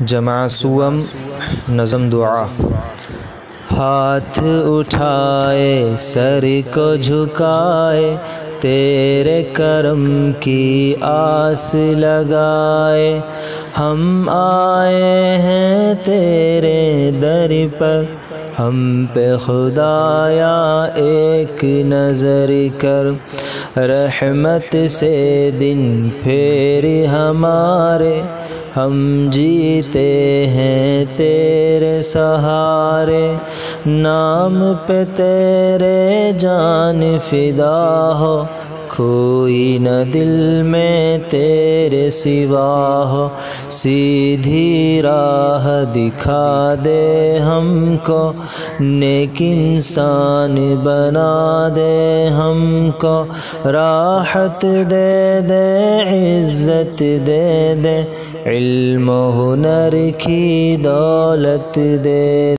جمع سوم نظم دعا۔ ہاتھ اٹھائے سر کو جھکائے تیرے کرم کی آس لگائے، ہم آئے ہیں تیرے در پر، ہم پہ خدایا ایک نظر کر، رحمت سے دن پھیر ہمارے، ہم جیتے ہیں تیرے سہارے، نام پہ تیرے جان فدا ہو، کوئی نہ دل میں تیرے سوا ہو، سیدھی راہ دکھا دے ہم کو، نیک انسان بنا دے ہم کو، راحت دے دے عزت دے دے، علم و ہنر کی دولت دے